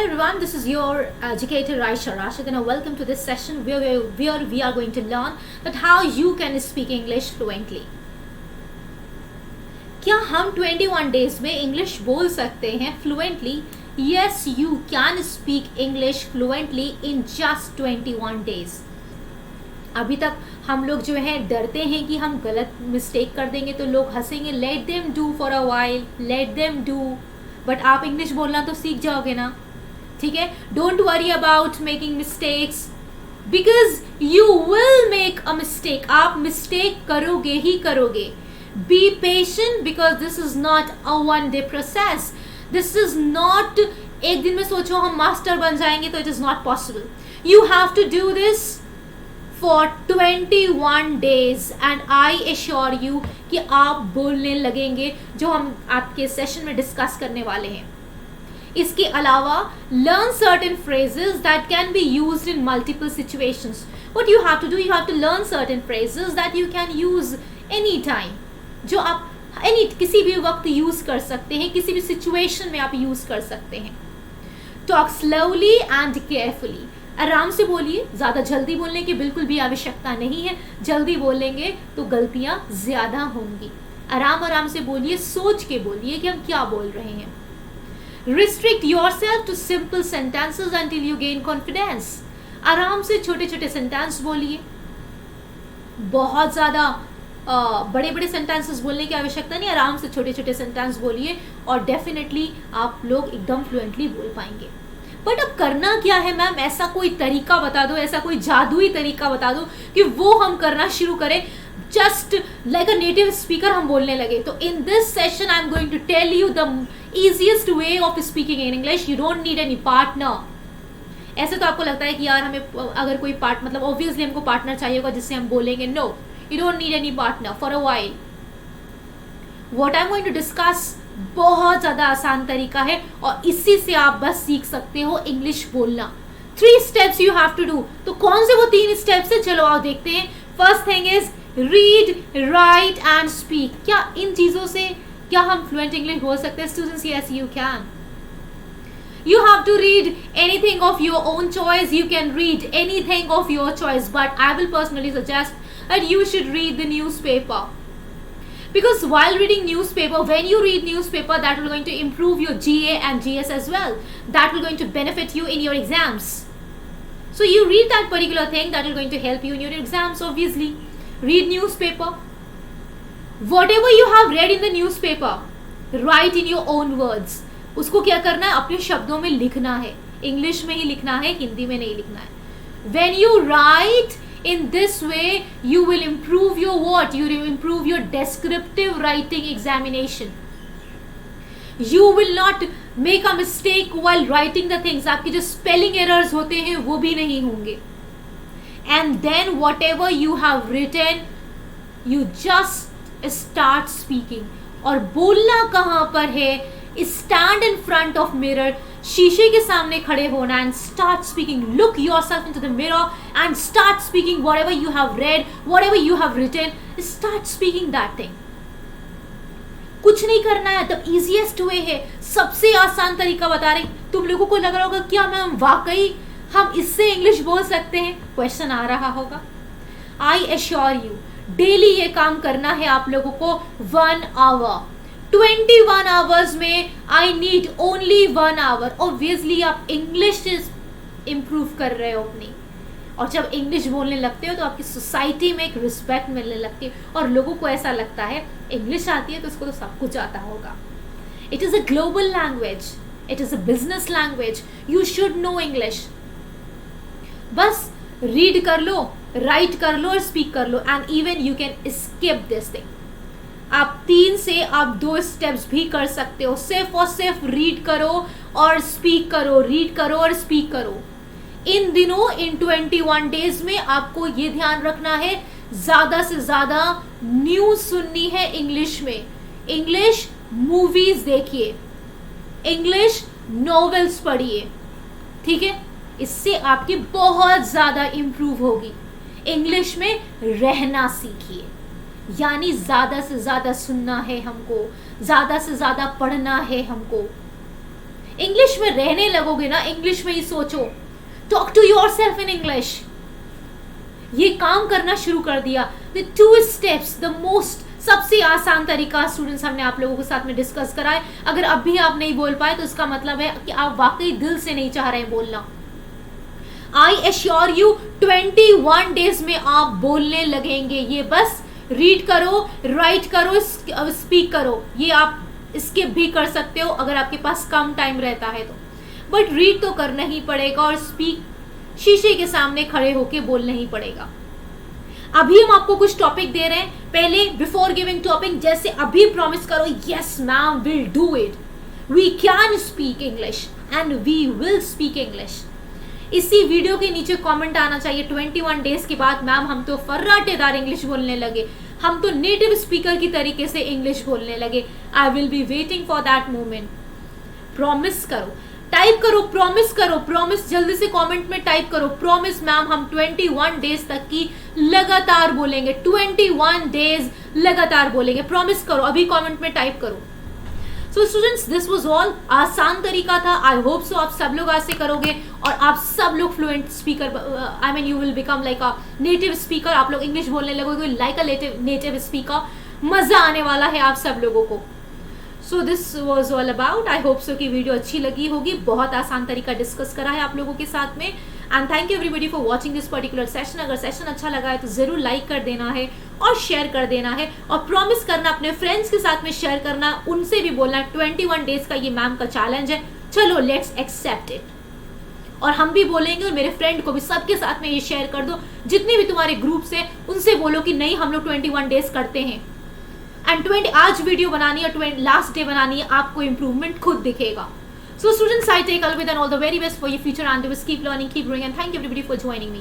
everyone, this is your educator Raisha Rashid and welcome to this session where we are going to learn that how you can speak English fluently. क्या हम 21 days में English बोल सकते हैं fluently? Yes, you can speak English fluently in just 21 days. अभी तक हम लोग जो है डरते हैं कि हम गलत मिस्टेक कर देंगे तो लोग हंसेंगे. Let them do for a while, let them do. But आप इंग्लिश बोलना तो सीख जाओगे ना, ठीक है. Don't worry about making mistakes because you will make a mistake. आप मिस्टेक करोगे ही करोगे. Be patient because this is not a one day process. This is not एक दिन में सोचो हम मास्टर बन जाएंगे तो it is not possible. You have to do this for 21 days and I assure you कि आप बोलने लगेंगे जो हम आपके सेशन में डिस्कस करने वाले हैं. इसके अलावा learn certain phrases that can be used in multiple situations. What you have to do, you have to learn certain phrases that you can use anytime, जो आप किसी भी वक्त यूज कर सकते हैं, किसी भी सिचुएशन में आप यूज कर सकते हैं. Talk slowly and carefully. आराम से बोलिए. ज़्यादा जल्दी बोलने की बिल्कुल भी आवश्यकता नहीं है. जल्दी बोलेंगे तो गलतियाँ ज़्यादा होंगी. आराम से बोलिए, सोच के बोलिए कि हम क्या बोल रहे हैं. Restrict yourself to simple sentences until you gain confidence. आराम से छोटे छोटे सेंटेंस बोलिए. बहुत ज़्यादा बड़े बड़े सेंटेंसेस बोलने की आवश्यकता नहीं. आराम से छोटे छोटे सेंटेंस बोलिए और डेफिनेटली आप लोग एकदम फ्लुएंटली बोल पाएंगे. बट अब करना क्या है मैम? ऐसा कोई तरीका बता दो, ऐसा कोई जादुई तरीका बता दो कि वो हम करना शुरू करें, just like a native speaker हम बोलने लगे. तो in this session I am going to tell you the easiest way of speaking in English. You don't need any partner. ऐसे तो आपको लगता है कि यार हमें अगर कोई मतलब ऑब्वियसली हमको पार्टनर चाहिए होगा जिससे हम बोलेंगे. No, you don't need any partner for a while. What I am going to discuss बहुत ज़्यादा आसान तरीका है और इसी से आप बस सीख सकते हो इंग्लिश बोलना. 3 steps you have to do. तो कौन से वो 3 steps है, चलो आओ देखते हैं. First thing is read, right and speak. क्या इन चीज़ों से क्या हम फ्लुएंट इंग्लिश बोल सकते हैं students? Yes you can. You have to read anything of your own choice. You can read anything of your choice, but I will personally suggest that you should read the newspaper. Because while reading newspaper, when you read newspaper, that will going to improve your GA and GS as well. That will going to benefit you in your exams. So you read that particular thing that will going to help you in your exams. Obviously, read newspaper. Whatever you have read in the newspaper, write in your own words. उसको क्या करना है? अपने शब्दों में लिखना है. English में ही लिखना है, हिंदी में नहीं लिखना है. When you write in this way, you will improve your what? You will improve your descriptive writing examination. You will not make a mistake while writing the things. आपके जो spelling errors होते हैं वो भी नहीं होंगे. And then whatever you have written, you just start speaking. और बोलना कहाँ पर है? Stand in front of mirror. शीशे के सामने खड़े होना and start speaking. Look yourself into the mirror and start speaking whatever you have read, whatever you have written. Start speaking that thing. कुछ नहीं करना है. The easiest way है, सबसे आसान तरीका बता रही. तुम लोगों को लग रहा होगा क्या मैम वाकई हम इससे इंग्लिश बोल सकते हैं? क्वेश्चन आ रहा होगा. I assure you, डेली ये काम करना है आप लोगों को 1 hour. 21 hours में I need only 1 hour. Obviously आप इंग्लिश इम्प्रूव कर रहे हो अपनी, और जब इंग्लिश बोलने लगते हो तो आपकी सोसाइटी में एक रिस्पेक्ट मिलने लगती है और लोगों को ऐसा लगता है इंग्लिश आती है तो उसको तो सब कुछ आता होगा. It is a global language, it is a business language. You should know English. बस रीड कर लो, राइट कर लो और स्पीक कर लो. And even you can skip this thing. आप 3 से आप 2 स्टेप्स भी कर सकते हो. सिर्फ और सिर्फ रीड करो और स्पीक करो, रीड करो और स्पीक करो. इन दिनों इन 21 डेज में आपको ये ध्यान रखना है, ज़्यादा से ज़्यादा न्यूज़ सुननी है इंग्लिश में. इंग्लिश मूवीज देखिए, इंग्लिश नॉवेल्स पढ़िए, ठीक है. इससे आपकी बहुत ज़्यादा इम्प्रूव होगी. इंग्लिश में रहना सीखिए. यानी ज़्यादा से ज़्यादा सुनना है हमको, ज़्यादा से ज़्यादा पढ़ना है हमको. इंग्लिश में रहने लगोगे ना, इंग्लिश में ही सोचो, talk to yourself in English, ये काम करना शुरू कर दिया। द 2 स्टेप्स, द मोस्ट, सबसे आसान तरीका स्टूडेंट्स हमने आप लोगों के साथ में डिस्कस करा है। अगर अब भी आप नहीं बोल पाए तो इसका मतलब है कि आप वाकई दिल से नहीं चाह रहे हैं बोलना। आई एश्योर यू 21 डेज में आप बोलने लगेंगे। ये बस रीड करो, राइट करो, स्पीक करो, ये आप स्किप भी कर सकते हो अगर आपके पास कम टाइम रहता है तो, बट रीड तो करना ही पड़ेगा और स्पीक शीशे के सामने खड़े होके बोलना ही पड़ेगा। अभी हम आपको कुछ टॉपिक दे रहे हैं। पहले बिफोर गिविंग टॉपिक, जैसे अभी प्रॉमिस करो, yes ma'am will do it, we can speak English and we will speak English. इसी वीडियो के नीचे कमेंट आना चाहिए 21 डेज के बाद, मैम हम तो फर्राटेदार इंग्लिश बोलने लगे, हम तो नेटिव स्पीकर की तरीके से इंग्लिश बोलने लगे। I will be waiting for that moment. Promise करो, टाइप करो, प्रॉमिस करो, प्रॉमिस जल्दी से कमेंट में टाइप करो, प्रॉमिस मैम हम 21 डेज तक की लगातार बोलेंगे, 21 डेज लगातार बोलेंगे, प्रॉमिस करो, अभी कमेंट में टाइप करो। So students, this was all, आसान तरीका था। आई होप सो आप सब लोग ऐसे करोगे और आप सब लोग fluent speaker, I mean you will become like a native speaker. आप लोग इंग्लिश बोलने लगोगे लाइक अ नेटिव स्पीकर। मजा आने वाला है आप सब लोगों को। So this was all about, I hope so कि वीडियो अच्छी लगी होगी। बहुत आसान तरीका डिस्कस करा है आप लोगों के साथ में। And thank you everybody for watching this particular session. अगर सेशन अच्छा लगा है तो जरूर लाइक कर देना है और शेयर कर देना है, और प्रॉमिस करना अपने फ्रेंड्स के साथ में शेयर करना, उनसे भी बोलना 21 डेज का ये मैम का चैलेंज है, चलो लेट्स एक्सेप्ट इट। और हम भी बोलेंगे और मेरे फ्रेंड को भी, सबके साथ में ये शेयर कर दो, जितने भी तुम्हारे ग्रुप्स हैं उनसे बोलो कि नहीं हम लोग 21 डेज करते हैं। एंड 20 आज वीडियो बनानी है, लास्ट डे बनानी है, आपको इंप्रूवमेंट खुद दिखेगा। So students, I take all with and all the very best for your future endeavors. Keep learning, keep growing, and thank you everybody for joining me.